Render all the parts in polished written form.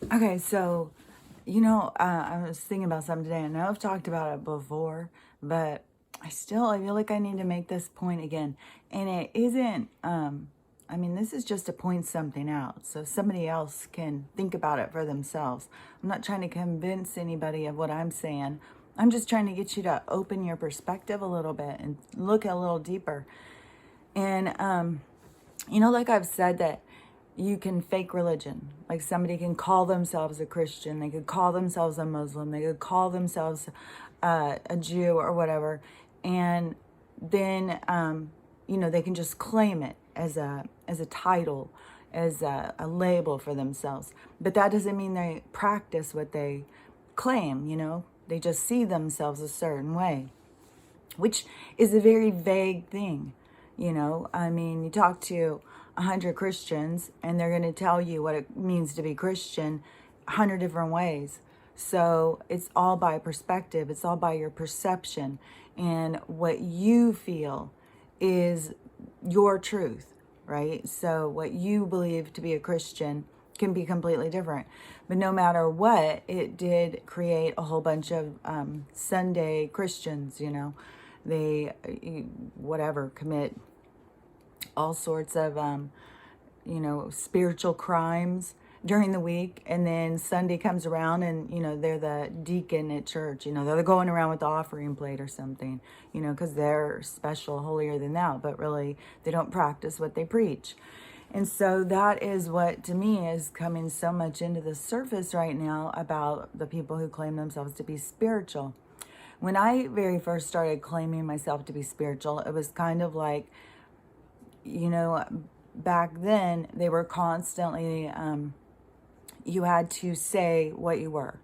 Okay, so, I was thinking about something today. I know I've talked about it before, but I feel like I need to make this point again. And it isn't, this is just to point something out so somebody else can think about it for themselves. I'm not trying to convince anybody of what I'm saying. I'm just trying to get you to open your perspective a little bit and look a little deeper. And, like I've said, that you can fake religion. Like somebody can call themselves a Christian, they could call themselves a Muslim, they could call themselves a Jew or whatever, and then they can just claim it as a title, as a label for themselves. But that doesn't mean they practice what they claim. They just see themselves a certain way, which is a very vague thing. You talk to 100 Christians and they're going to tell you what it means to be Christian 100 different ways. So it's all by perspective, it's all by your perception, and what you feel is your truth, right? So what you believe to be a Christian can be completely different. But no matter what, it did create a whole bunch of Sunday Christians. They, whatever, commit all sorts of, spiritual crimes during the week. And then Sunday comes around and, they're the deacon at church. They're going around with the offering plate or something, because they're special, holier than thou. But really, they don't practice what they preach. And so that is what, to me, is coming so much into the surface right now about the people who claim themselves to be spiritual. When I very first started claiming myself to be spiritual, it was kind of like, back then they were constantly, you had to say what you were.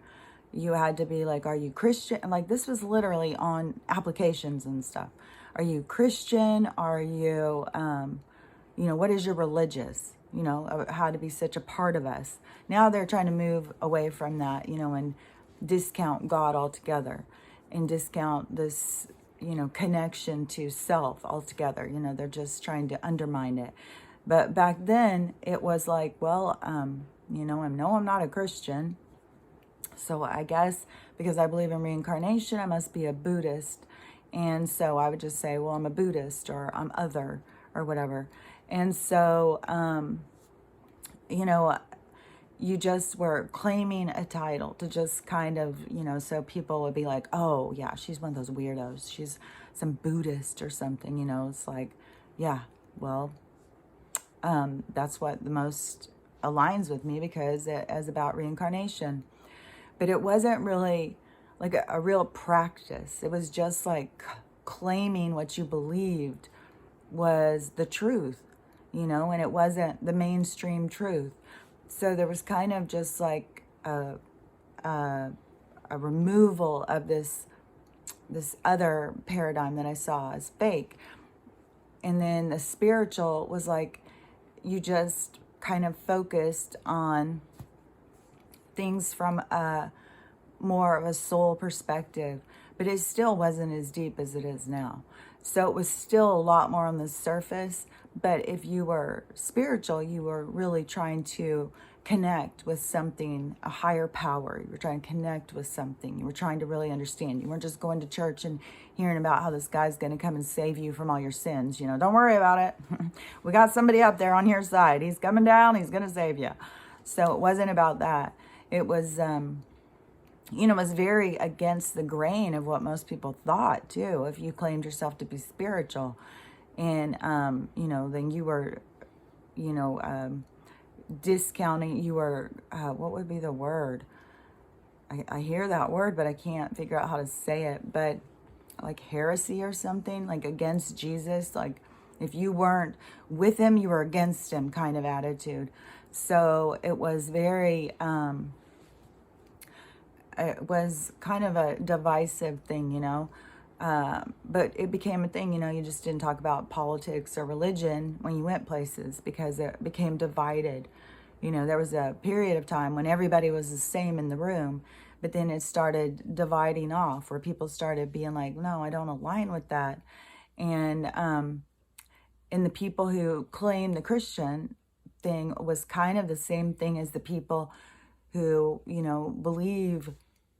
You had to be like, are you Christian? And like, this was literally on applications and stuff. Are you Christian? Are you, what is your religious? How to be such a part of us. Now they're trying to move away from that, and discount God altogether and discount this, connection to self altogether. They're just trying to undermine it. But back then it was like, well, I'm not a Christian. So I guess because I believe in reincarnation, I must be a Buddhist. And so I would just say, well, I'm a Buddhist or I'm other or whatever. And so, you just were claiming a title to just kind of, so people would be like, oh, yeah, she's one of those weirdos. She's some Buddhist or something, It's like, yeah, well, that's what the most aligns with me because it is about reincarnation. But it wasn't really like a real practice. It was just like claiming what you believed was the truth, and it wasn't the mainstream truth. So there was kind of just like a removal of this other paradigm that I saw as fake. And then the spiritual was like you just kind of focused on things from a more of a soul perspective, but it still wasn't as deep as it is now. So it was still a lot more on the surface. But if you were spiritual, you were really trying to connect with something, a higher power. You were trying to connect with something. You were trying to really understand. You weren't just going to church and hearing about how this guy's going to come and save you from all your sins. Don't worry about it. We got somebody up there on your side. He's coming down. He's going to save you. So it wasn't about that. It was, it was very against the grain of what most people thought, too, if you claimed yourself to be spiritual. And, then you were, discounting, you were, what would be the word? I hear that word, but I can't figure out how to say it. But like heresy or something, like against Jesus. Like if you weren't with him, you were against him kind of attitude. So it was very... it was kind of a divisive thing, but it became a thing, you just didn't talk about politics or religion when you went places because it became divided. There was a period of time when everybody was the same in the room, but then it started dividing off where people started being like, no, I don't align with that. And the people who claimed the Christian thing was kind of the same thing as the people who, believe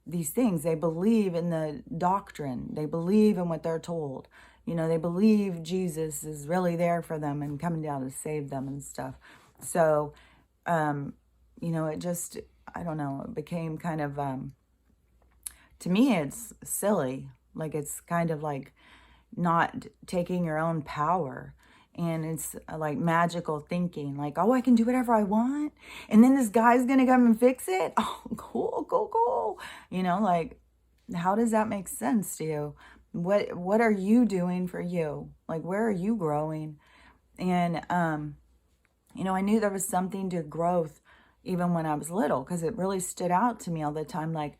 these things. They believe in the doctrine. They believe in what they're told. They believe Jesus is really there for them and coming down to save them and stuff. So, it just, I don't know, it became kind of, to me, it's silly. Like, it's kind of like not taking your own power. And it's like magical thinking, like, oh, I can do whatever I want. And then this guy's going to come and fix it. Oh, cool, cool, cool. Like, how does that make sense to you? What are you doing for you? Like, where are you growing? And, I knew there was something to growth even when I was little, because it really stood out to me all the time. Like,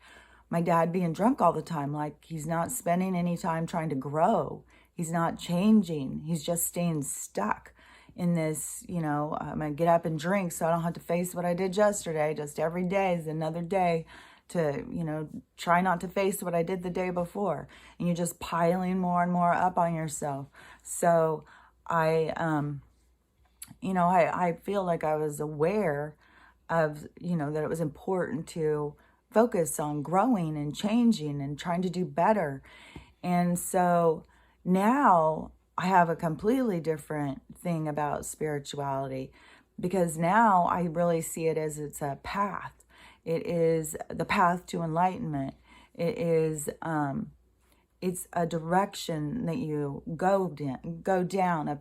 my dad being drunk all the time, like he's not spending any time trying to grow. He's not changing. He's just staying stuck in this, I'm going to get up and drink so I don't have to face what I did yesterday. Just every day is another day to, try not to face what I did the day before. And you're just piling more and more up on yourself. So I feel like I was aware of, that it was important to focus on growing and changing and trying to do better. And so now I have a completely different thing about spirituality, because now I really see it as it's a path. It is the path to enlightenment. It is, it's a direction that you go down,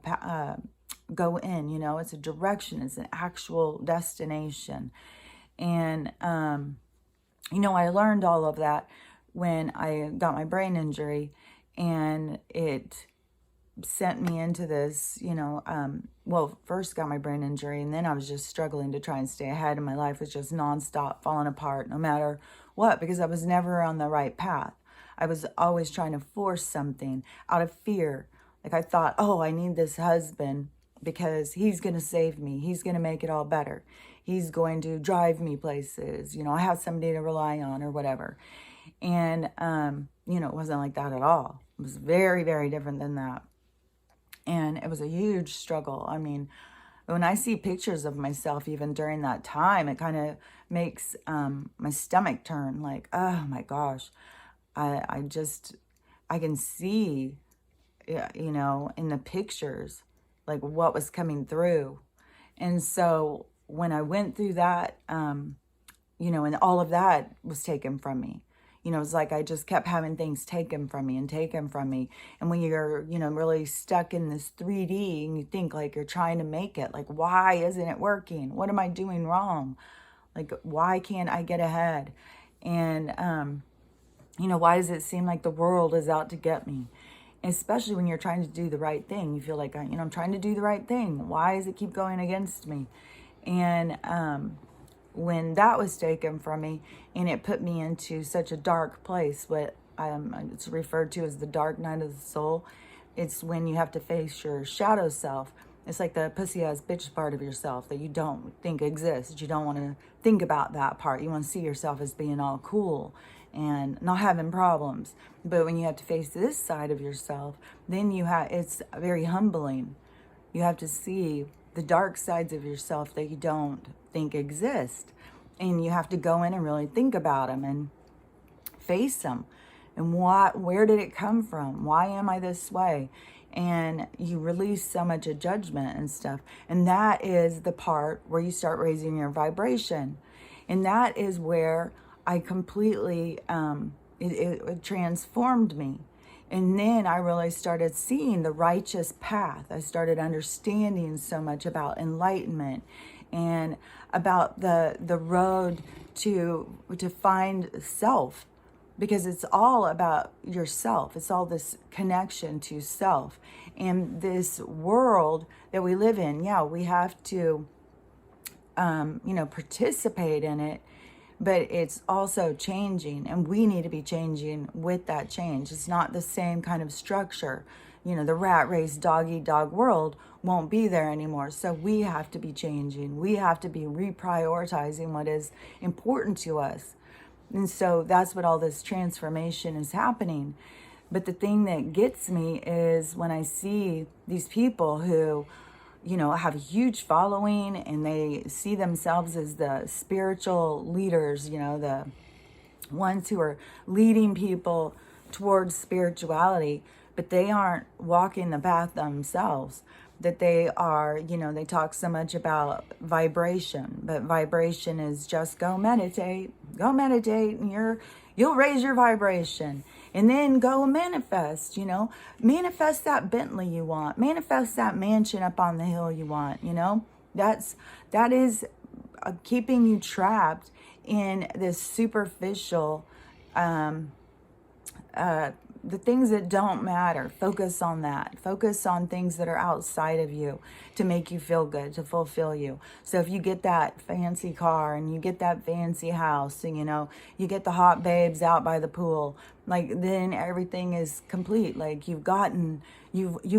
go in, it's a direction, it's an actual destination. And, I learned all of that when I got my brain injury, and it sent me into this, first got my brain injury, and then I was just struggling to try and stay ahead, and my life was just nonstop falling apart no matter what, because I was never on the right path. I was always trying to force something out of fear. Like, I thought, oh, I need this husband because he's going to save me. He's going to make it all better. He's going to drive me places. I have somebody to rely on or whatever. And, it wasn't like that at all. It was very, very different than that. And it was a huge struggle. I mean, when I see pictures of myself, even during that time, it kind of makes my stomach turn, like, oh my gosh. I can see, in the pictures, like what was coming through. And so when I went through that, and all of that was taken from me. It was like I just kept having things taken from me and taken from me. And when you're, really stuck in this 3D and you think like you're trying to make it, like, why isn't it working? What am I doing wrong? Like, why can't I get ahead? And, why does it seem like the world is out to get me? Especially when you're trying to do the right thing. You feel like, I'm trying to do the right thing. Why does it keep going against me? And, when that was taken from me, and it put me into such a dark place, what it's referred to as the dark night of the soul. It's when you have to face your shadow self. It's like the pussy-ass bitch part of yourself that you don't think exists. You don't want to think about that part. You want to see yourself as being all cool and not having problems. But when you have to face this side of yourself, then it's very humbling. You have to see the dark sides of yourself that you don't think exist. And you have to go in and really think about them and face them. And where did it come from? Why am I this way? And you release so much of judgment and stuff. And that is the part where you start raising your vibration. And that is where I completely, it transformed me. And then I really started seeing the righteous path. I started understanding so much about enlightenment and about the road to find self, because it's all about yourself. It's all this connection to self. And this world that we live in, yeah, we have to, participate in it, but it's also changing, and we need to be changing with that change. It's not the same kind of structure. The rat race, dog-eat-dog world won't be there anymore. So we have to be changing. We have to be reprioritizing what is important to us. And so that's what all this transformation is happening. But the thing that gets me is when I see these people who, have a huge following, and they see themselves as the spiritual leaders, the ones who are leading people towards spirituality, but they aren't walking the path themselves. That they are, they talk so much about vibration, but vibration is just go meditate, and you'll raise your vibration. And then go manifest, manifest that Bentley you want, manifest that mansion up on the hill you want, that is keeping you trapped in this superficial, the things that don't matter. Focus on that. Focus on things that are outside of you to make you feel good, to fulfill you. So if you get that fancy car and you get that fancy house and, you get the hot babes out by the pool, like then everything is complete. Like you've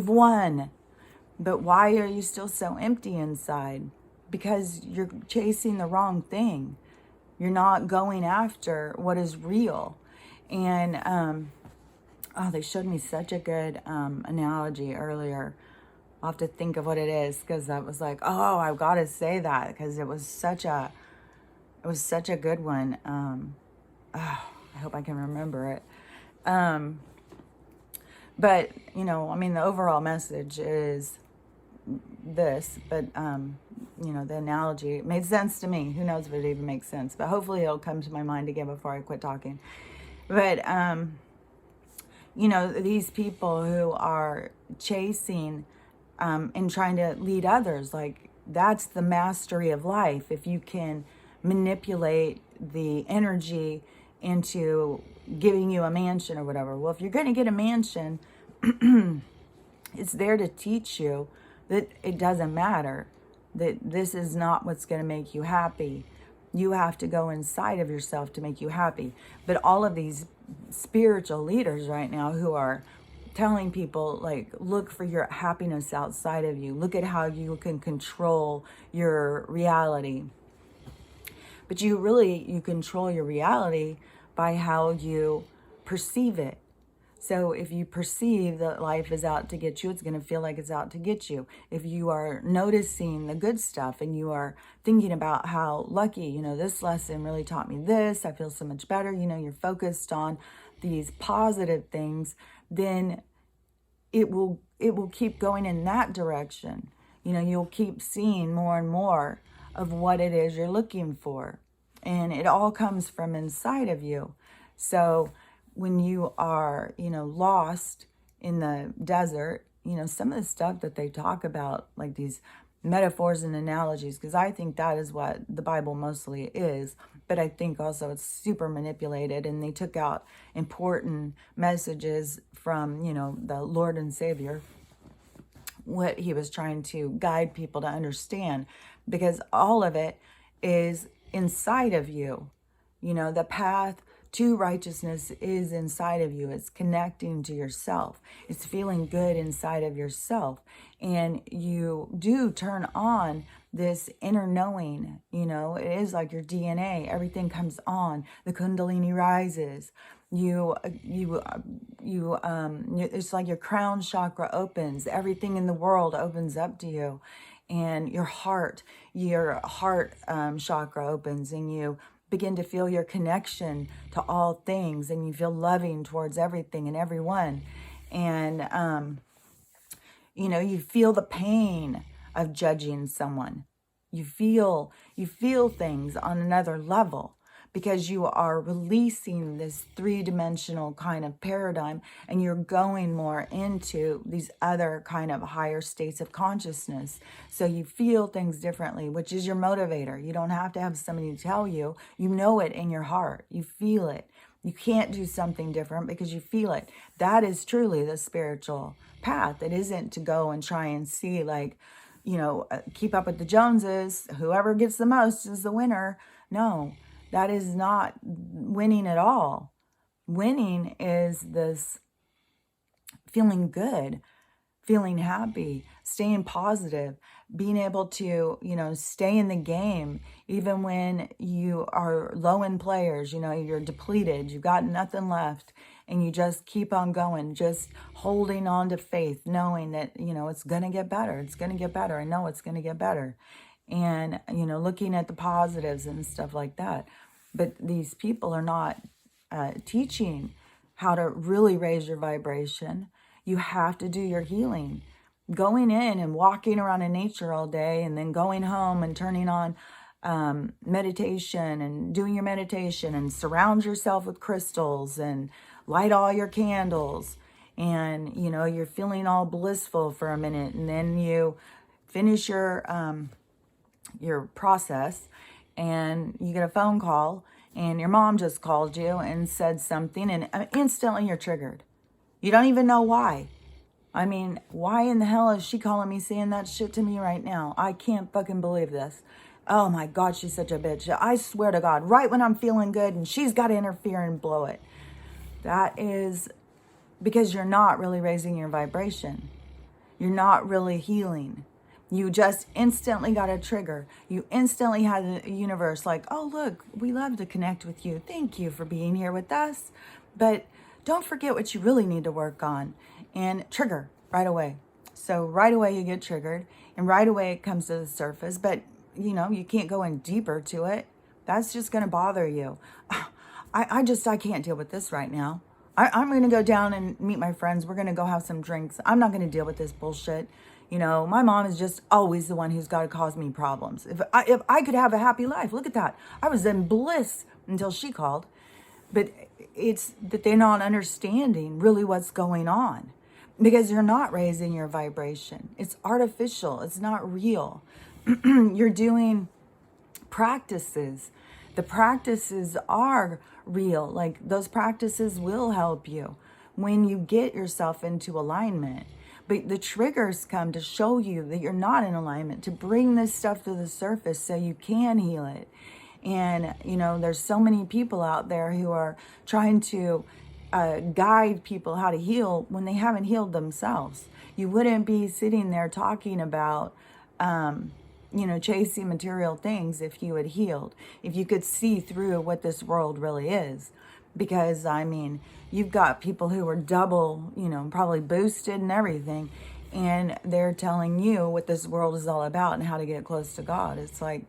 won. But why are you still so empty inside? Because you're chasing the wrong thing. You're not going after what is real. And, they showed me such a good analogy earlier. I'll have to think of what it is, because I was like, oh, I've got to say that, because it was such a good one. I hope I can remember it. But, the overall message is this, but, the analogy made sense to me. Who knows if it even makes sense, but hopefully it'll come to my mind again before I quit talking. But, these people who are chasing and trying to lead others, like that's the mastery of life. If you can manipulate the energy into giving you a mansion or whatever. Well, if you're going to get a mansion, it's there to teach you that it doesn't matter, that this is not what's going to make you happy. You have to go inside of yourself to make you happy. But all of these spiritual leaders right now who are telling people, like, look for your happiness outside of you. Look at how you can control your reality. But you control your reality by how you perceive it. So if you perceive that life is out to get you, it's going to feel like it's out to get you. If you are noticing the good stuff and you are thinking about how lucky, this lesson really taught me this, I feel so much better, you're focused on these positive things, then it will keep going in that direction. You'll keep seeing more and more of what it is you're looking for. And it all comes from inside of you. So when you are, lost in the desert, some of the stuff that they talk about, like these metaphors and analogies, because I think that is what the Bible mostly is, but I think also it's super manipulated, and they took out important messages from, the Lord and Savior, what he was trying to guide people to understand, because all of it is inside of you. The path to righteousness is inside of you. It's connecting to yourself. It's feeling good inside of yourself. And you do turn on this inner knowing, it is like your DNA. Everything comes on. The Kundalini rises. It's like your crown chakra opens. Everything in the world opens up to you. And your heart chakra opens, and you begin to feel your connection to all things, and you feel loving towards everything and everyone. And, you feel the pain of judging someone. You feel things on another level, because you are releasing this three-dimensional kind of paradigm, and you're going more into these other kind of higher states of consciousness. So you feel things differently, which is your motivator. You don't have to have somebody tell you. You know it in your heart. You feel it. You can't do something different because you feel it. That is truly the spiritual path. It isn't to go and try and see, like, keep up with the Joneses. Whoever gets the most is the winner. No. That is not winning at all. Winning is this feeling good, feeling happy, staying positive, being able to, stay in the game, even when you are low in players, you're depleted, you've got nothing left, and you just keep on going, just holding on to faith, knowing that, it's going to get better. It's going to get better. I know it's going to get better. And, looking at the positives and stuff like that. But these people are not teaching how to really raise your vibration. You have to do your healing. Going in and walking around in nature all day and then going home and turning on meditation and doing your meditation and surround yourself with crystals and light all your candles, and you're feeling all blissful for a minute, and then you finish your process and you get a phone call and your mom just called you and said something, and instantly you're triggered. You don't even know why. I mean, why in the hell is she calling me saying that shit to me right now? I can't fucking believe this. Oh my God, she's such a bitch. I swear to God, right when I'm feeling good, and she's got to interfere and blow it. That is because you're not really raising your vibration. You're not really healing. You just instantly got a trigger. You instantly had the universe like, oh, look, we love to connect with you. Thank you for being here with us. But don't forget what you really need to work on. And trigger right away. So right away you get triggered, and right away it comes to the surface. But, you can't go in deeper to it. That's just going to bother you. I can't deal with this right now. I'm going to go down and meet my friends. We're going to go have some drinks. I'm not going to deal with this bullshit. My mom is just always the one who's got to cause me problems. If I could have a happy life, look at that. I was in bliss until she called. But it's that they're not understanding really what's going on, because you're not raising your vibration. It's artificial. It's not real. You're doing practices. The practices are real. Like, those practices will help you when you get yourself into alignment. But the triggers come to show you that you're not in alignment, to bring this stuff to the surface so you can heal it. And, there's so many people out there who are trying to guide people how to heal when they haven't healed themselves. You wouldn't be sitting there talking about, chasing material things if you had healed, if you could see through what this world really is. Because, you've got people who are double, probably boosted and everything, and they're telling you what this world is all about and how to get close to God. It's like,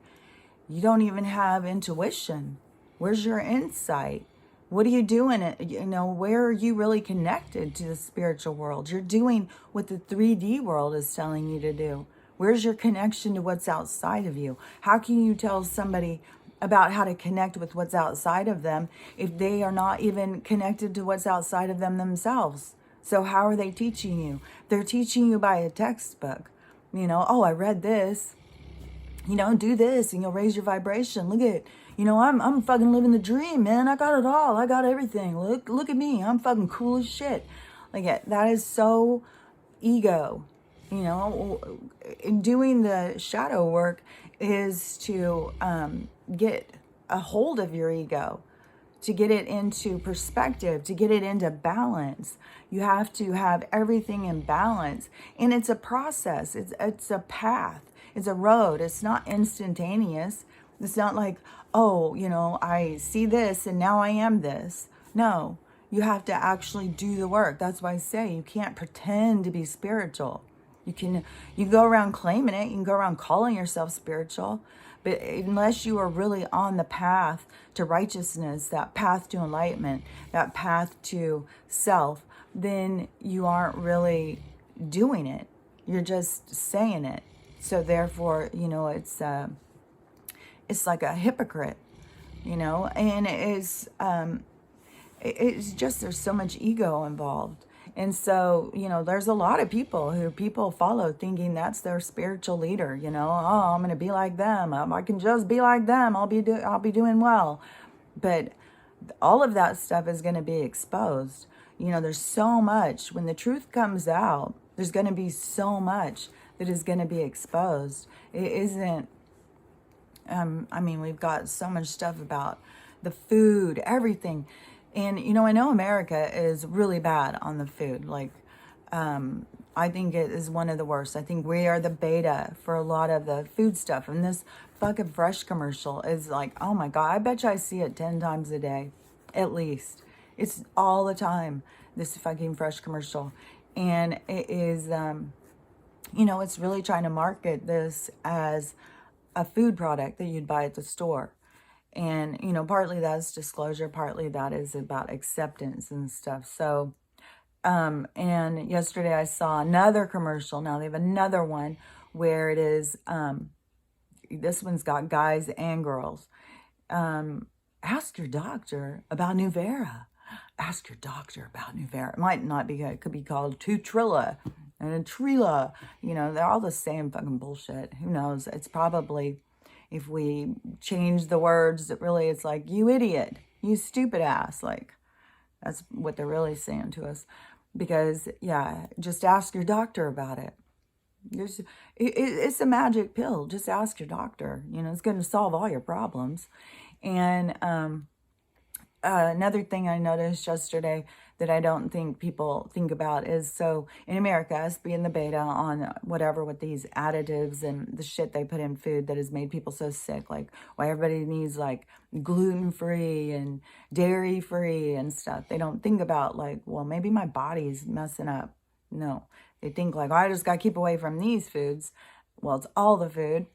you don't even have intuition. Where's your insight? What are you doing? Where are you really connected to the spiritual world? You're doing what the 3D world is telling you to do. Where's your connection to what's outside of you? How can you tell somebody about how to connect with what's outside of them if they are not even connected to what's outside of them themselves? So how are they teaching you? They're teaching you by a textbook. Oh, I read this. Do this and you'll raise your vibration. Look at, I'm fucking living the dream, man. I got it all. I got everything. Look at me. I'm fucking cool as shit. Like, that is so ego. Doing the shadow work is to get a hold of your ego, to get it into perspective, to get it into balance. You have to have everything in balance. And it's a process. It's a path. It's a road. It's not instantaneous. It's not like, oh, I see this and now I am this. No, you have to actually do the work. That's why I say you can't pretend to be spiritual. You can go around claiming it. You can go around calling yourself spiritual. But unless you are really on the path to righteousness, that path to enlightenment, that path to self, then you aren't really doing it. You're just saying it. So therefore, it's like a hypocrite, and it's just, there's so much ego involved. And so, there's a lot of people who people follow thinking that's their spiritual leader, oh, I'm going to be like them. I can just be like them. I'll be doing well. But all of that stuff is going to be exposed. There's so much. When the truth comes out, there's going to be so much that is going to be exposed. It isn't, we've got so much stuff about the food, everything. And, I know America is really bad on the food. Like, I think it is one of the worst. I think we are the beta for a lot of the food stuff. And this fucking Fresh commercial is like, oh my God, I bet you I see it 10 times a day, at least. It's all the time, this fucking Fresh commercial. And it is, it's really trying to market this as a food product that you'd buy at the store. And, partly that's disclosure, partly that is about acceptance and stuff. So, and yesterday I saw another commercial. Now they have another one where it is, this one's got guys and girls. Ask your doctor about Nuvera. Ask your doctor about Nuvera. It might not be, it could be called Tutrilla and Trila. They're all the same fucking bullshit. Who knows? It's probably, if we change the words, it's like, you idiot, you stupid ass. Like, that's what they're really saying to us. Because, yeah, just ask your doctor about it. It's a magic pill. Just ask your doctor. It's going to solve all your problems. And another thing I noticed yesterday that I don't think people think about is, so in America, us being the beta on whatever with these additives and the shit they put in food that has made people so sick, like why everybody needs like gluten-free and dairy-free and stuff. They don't think about like, well, maybe my body's messing up. No, they think like, oh, I just got to keep away from these foods. Well, it's all the food.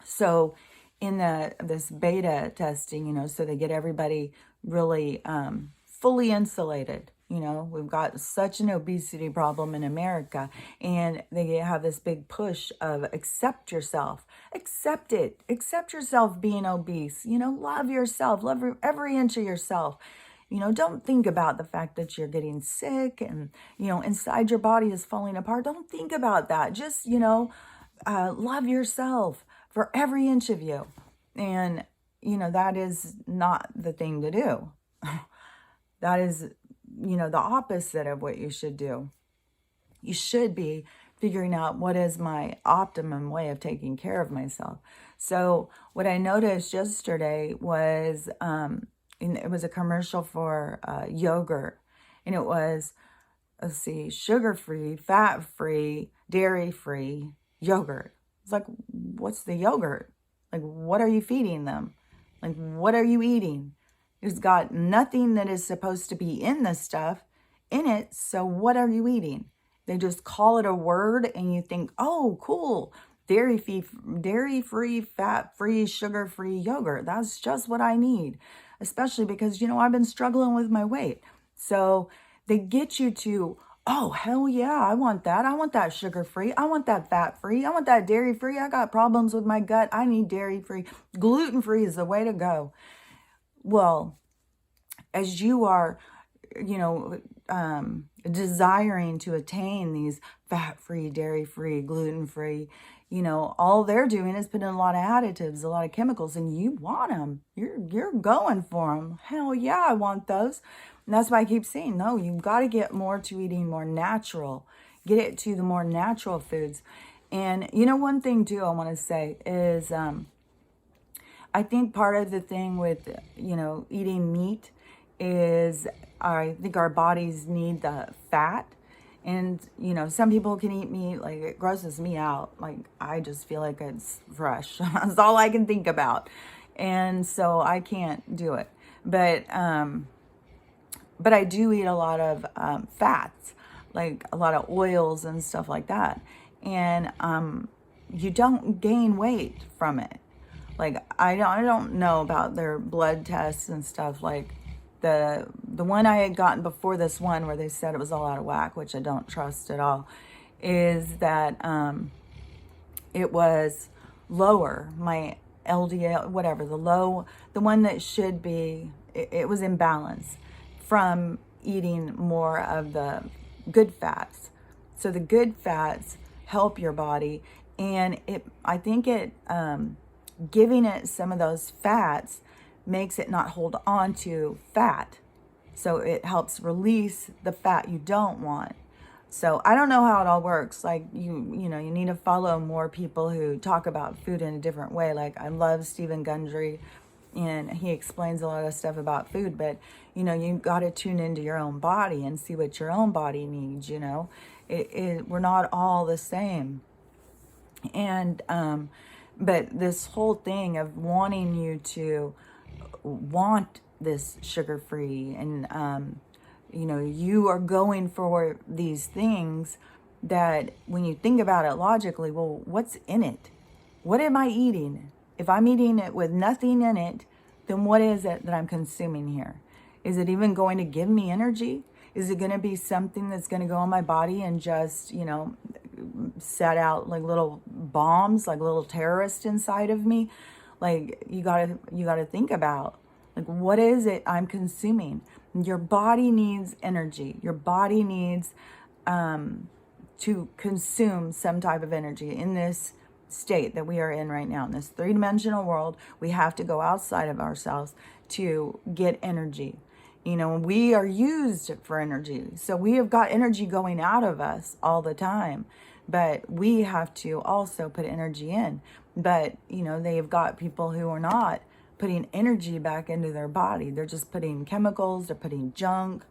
So in this beta testing, so they get everybody really fully insulated. We've got such an obesity problem in America, and they have this big push of accept yourself, accept it, accept yourself being obese, love yourself, love every inch of yourself. Don't think about the fact that you're getting sick and, inside your body is falling apart. Don't think about that. Just, love yourself for every inch of you. And, that is not the thing to do. That is, the opposite of what you should do. You should be figuring out what is my optimum way of taking care of myself. So what I noticed yesterday was, it was a commercial for yogurt. And it was, sugar-free, fat-free, dairy-free yogurt. It's like, what's the yogurt? Like, what are you feeding them? Like, what are you eating? It's got nothing that is supposed to be in this stuff in it. So what are you eating? They just call it a word and you think, oh, cool. Dairy-free, fat-free, sugar-free yogurt. That's just what I need. Especially because, I've been struggling with my weight. So they get you to, oh, hell yeah, I want that. I want that sugar-free. I want that fat-free. I want that dairy-free. I got problems with my gut. I need dairy-free. Gluten-free is the way to go. Well, as you are, desiring to attain these fat-free, dairy-free, gluten-free, all they're doing is putting a lot of additives, a lot of chemicals, and you want them. You're going for them. Hell yeah, I want those. And that's why I keep saying, no, you've got to get more to eating more natural. Get it to the more natural foods. And, one thing, too, I want to say is I think part of the thing with, eating meat is I think our bodies need the fat. And, some people can eat meat, like it grosses me out. Like I just feel like it's fresh. That's all I can think about. And so I can't do it. But I do eat a lot of fats, like a lot of oils and stuff like that. And you don't gain weight from it. Like I don't know about their blood tests and stuff. Like the one I had gotten before this one where they said it was all out of whack, which I don't trust at all, is that it was lower. My LDL, whatever, the one that should be, it was in balance from eating more of the good fats. So the good fats help your body, and I think giving it some of those fats makes it not hold on to fat. So it helps release the fat you don't want. So I don't know how it all works. Like you need to follow more people who talk about food in a different way. Like I love Stephen Gundry, and he explains a lot of stuff about food, but you got to tune into your own body and see what your own body needs. We're not all the same. And but this whole thing of wanting you to want this sugar-free, and you know, you are going for these things that when you think about it logically, well, what's in it? What am I eating? If I'm eating it with nothing in it, then what is it that I'm consuming here? Is it even going to give me energy? Is it going to be something that's going to go on my body and just, you know, set out like little bombs, like little terrorists inside of me? Like you gotta think about, like, what is it I'm consuming? Your body needs energy. Your body needs to consume some type of energy in this state that we are in right now. In this three-dimensional world, we have to go outside of ourselves to get energy. You know, we are used for energy. So we have got energy going out of us all the time, but we have to also put energy in. But, you know, they've got people who are not putting energy back into their body. They're just putting chemicals, they're putting junk,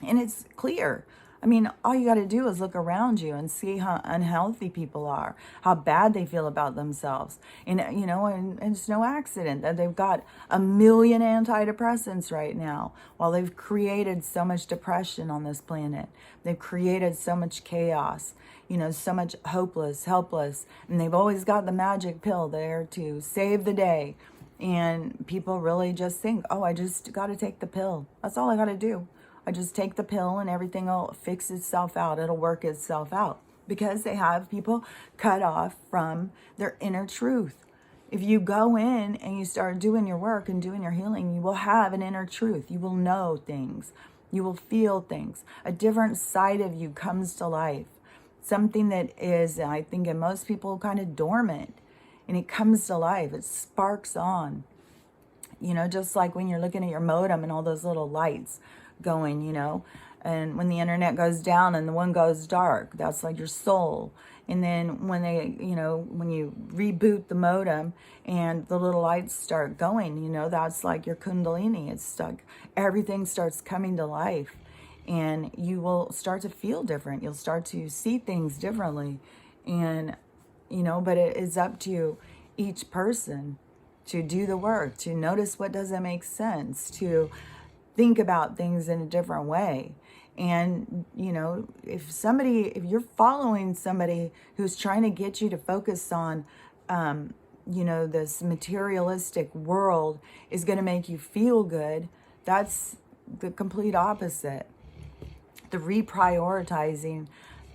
and it's clear. I mean, all you got to do is look around you and see how unhealthy people are, how bad they feel about themselves. And, you know, and it's no accident that they've got 1 million antidepressants right now, while they've created so much depression on this planet. They've created so much chaos, you know, so much helpless. And they've always got the magic pill there to save the day. And people really just think, oh, I just got to take the pill. That's all I got to do. I just take the pill and everything will fix itself out. It'll work itself out, because they have people cut off from their inner truth. If you go in and you start doing your work and doing your healing, you will have an inner truth. You will know things. You will feel things. A different side of you comes to life. Something that is, I think, in most people, kind of dormant. And it comes to life. It sparks on. You know, just like when you're looking at your modem and all those little lights going, you know, and when the internet goes down and the one goes dark, that's like your soul. And then when they, you know, when you reboot the modem and the little lights start going, you know, that's like your kundalini. It's stuck. Everything starts coming to life, and you will start to feel different. You'll start to see things differently. And, you know, but it is up to each person to do the work, to notice what doesn't make sense, to think about things in a different way. And, you know, if you're following somebody who's trying to get you to focus on, you know, this materialistic world is going to make you feel good, that's the complete opposite. The reprioritizing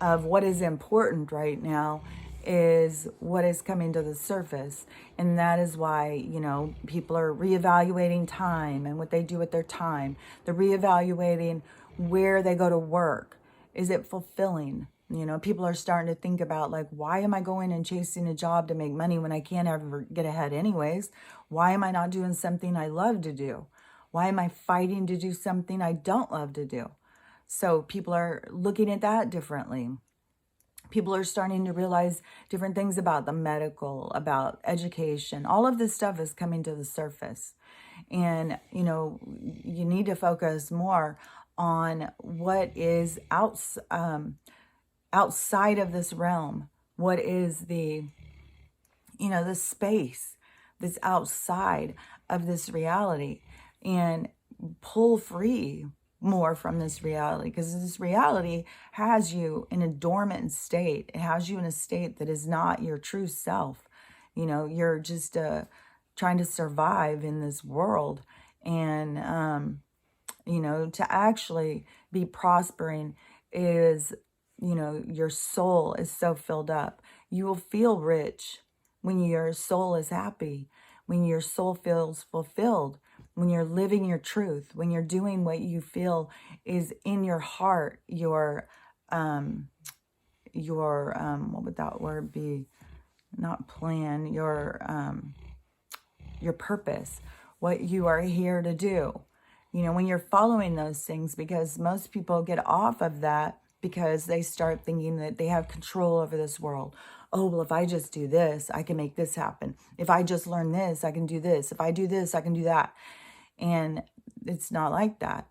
of what is important right now is what is coming to the surface. And that is why, you know, people are reevaluating time and what they do with their time. They're reevaluating where they go to work. Is it fulfilling? You know, people are starting to think about, like, why am I going and chasing a job to make money when I can't ever get ahead anyways? Why am I not doing something I love to do? Why am I fighting to do something I don't love to do? So people are looking at that differently. People are starting to realize different things about the medical, about education. All of this stuff is coming to the surface. And, you know, you need to focus more on what is outside of this realm. What is the, you know, the space that's outside of this reality, and pull free more from this reality, because this reality has you in a dormant state. It has you in a state that is not your true self. You know, you're just trying to survive in this world. And, you know, to actually be prospering is, you know, your soul is so filled up. You will feel rich when your soul is happy, when your soul feels fulfilled, when you're living your truth, when you're doing what you feel is in your heart, your what would that word be? Not plan, your purpose, what you are here to do. You know, when you're following those things, because most people get off of that because they start thinking that they have control over this world. Oh, well, if I just do this, I can make this happen. If I just learn this, I can do this. If I do this, I can do that. And it's not like that.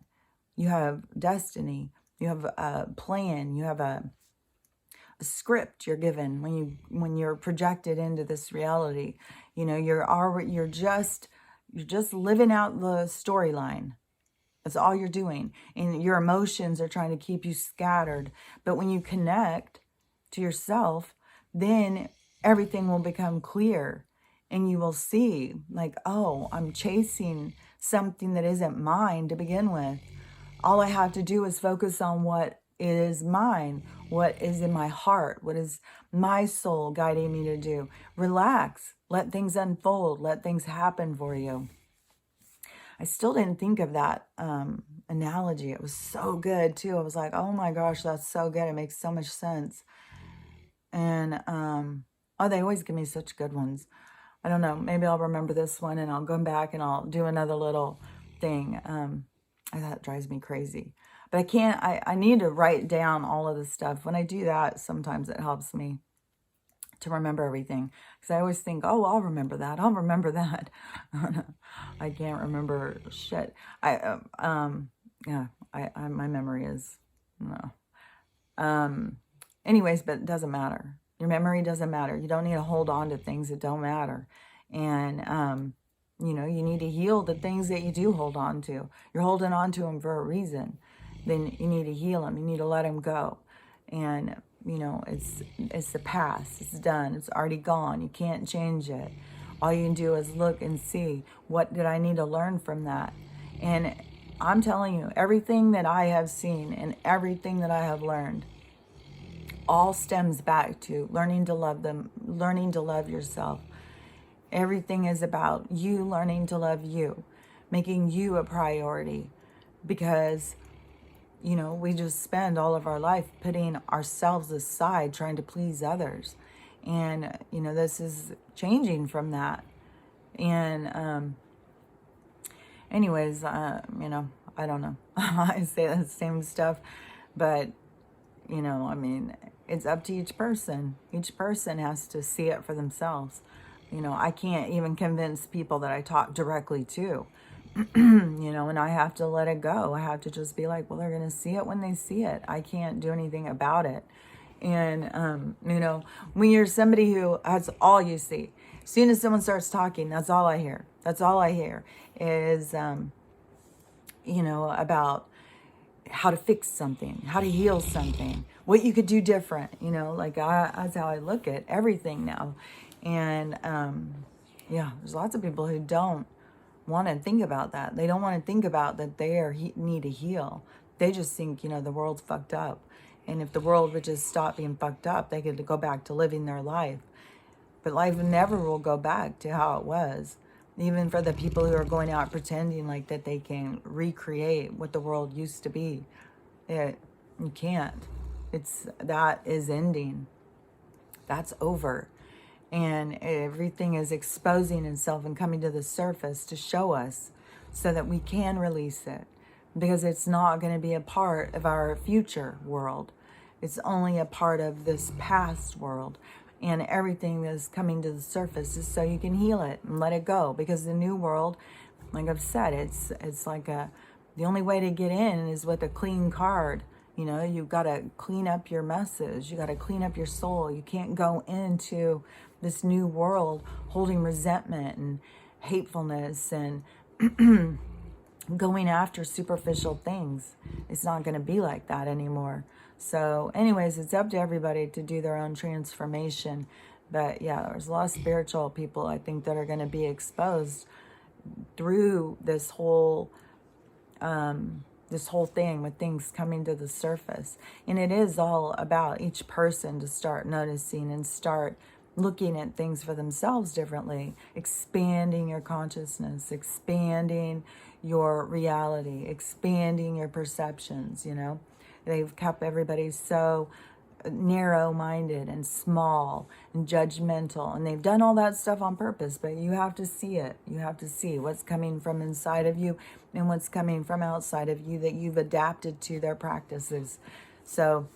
You have destiny. You have a plan. You have a script you're given when you're projected into this reality. You know, you're You're just living out the storyline. That's all you're doing. And your emotions are trying to keep you scattered. But when you connect to yourself, then everything will become clear. And you will see, like, oh, I'm chasing something that isn't mine to begin with. All I have to do is focus on what is mine, what is in my heart, what is my soul guiding me to do. Relax, let things unfold, let things happen for you. I still didn't think of that analogy. It was so good too. I was like, oh my gosh, that's so good. It makes so much sense. And oh, they always give me such good ones. I don't know. Maybe I'll remember this one and I'll go back and I'll do another little thing. That drives me crazy. But I can't, I need to write down all of this stuff. When I do that, sometimes it helps me to remember everything. Because I always think, oh, I'll remember that. I'll remember that. I can't remember shit. Yeah, my memory is, no. Anyways, but it doesn't matter. Your memory doesn't matter. You don't need to hold on to things that don't matter. And, you know, you need to heal the things that you do hold on to. You're holding on to them for a reason. Then you need to heal them. You need to let them go. And, you know, it's the past. It's done. It's already gone. You can't change it. All you can do is look and see, what did I need to learn from that? And I'm telling you, everything that I have seen and everything that I have learned all stems back to learning to love them, learning to love yourself. Everything is about you learning to love you, making you a priority, because, you know, we just spend all of our life putting ourselves aside, trying to please others. And, you know, this is changing from that. And anyways, you know, I don't know. I say the same stuff, but, you know, I mean, it's up to each person. Each person has to see it for themselves. You know, I can't even convince people that I talk directly to, you know, and I have to let it go. I have to just be like, well, they're going to see it when they see it. I can't do anything about it. And, you know, when you're somebody who, that's all you see. As soon as someone starts talking, that's all I hear. That's all I hear is, you know, about how to fix something, how to heal something, what you could do different, you know, like that's how I look at everything now. And yeah, there's lots of people who don't want to think about that. They don't want to think about that they need to heal. They just think, you know, the world's fucked up. And if the world would just stop being fucked up, they could go back to living their life. But life never will go back to how it was. Even for the people who are going out pretending like that they can recreate what the world used to be. You can't. That is ending. That's over. And everything is exposing itself and coming to the surface to show us so that we can release it. Because it's not going to be a part of our future world. It's only a part of this past world. And everything that's coming to the surface is so you can heal it and let it go. Because the new world, like I've said, it's like the only way to get in is with a clean card. You know, you've got to clean up your messes. You got to clean up your soul. You can't go into this new world holding resentment and hatefulness and going after superficial things. It's not going to be like that anymore. So anyways, it's up to everybody to do their own transformation. But yeah, there's a lot of spiritual people, I think, that are going to be exposed through this whole thing with things coming to the surface. And it is all about each person to start noticing and start looking at things for themselves differently, expanding your consciousness, expanding your reality, expanding your perceptions, you know. They've kept everybody so narrow-minded and small and judgmental, and they've done all that stuff on purpose, but you have to see it. You have to see what's coming from inside of you and what's coming from outside of you that you've adapted to their practices. So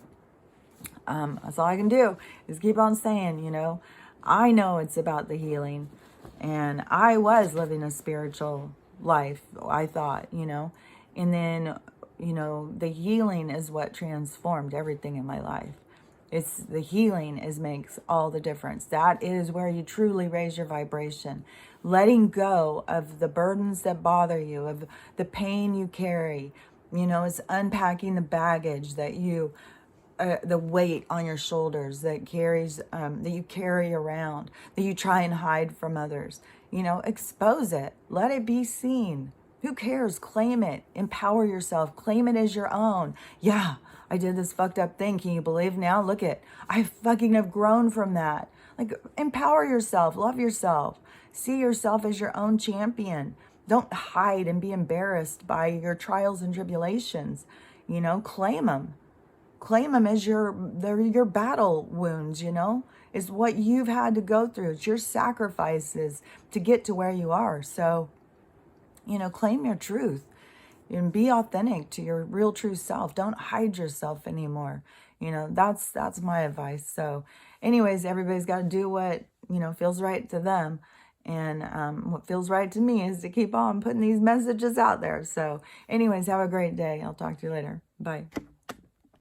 that's all I can do is keep on saying, you know, I know it's about the healing, and I was living a spiritual life, I thought, you know, and then, you know, the healing is what transformed everything in my life. It's the healing makes all the difference. That is where you truly raise your vibration. Letting go of the burdens that bother you, of the pain you carry. You know, it's unpacking the baggage that you, the weight on your shoulders that carries, that you carry around, that you try and hide from others. You know, expose it. Let it be seen. Who cares? Claim it. Empower yourself. Claim it as your own. Yeah, I did this fucked up thing. Can you believe now? Look it. I fucking have grown from that. Like, empower yourself. Love yourself. See yourself as your own champion. Don't hide and be embarrassed by your trials and tribulations. You know, claim them. Claim them as they're your battle wounds, you know? It's what you've had to go through. It's your sacrifices to get to where you are. So, you know, claim your truth and be authentic to your real true self. Don't hide yourself anymore. You know, that's my advice. So anyways, everybody's got to do what, you know, feels right to them. And what feels right to me is to keep on putting these messages out there. So anyways, have a great day. I'll talk to you later. Bye.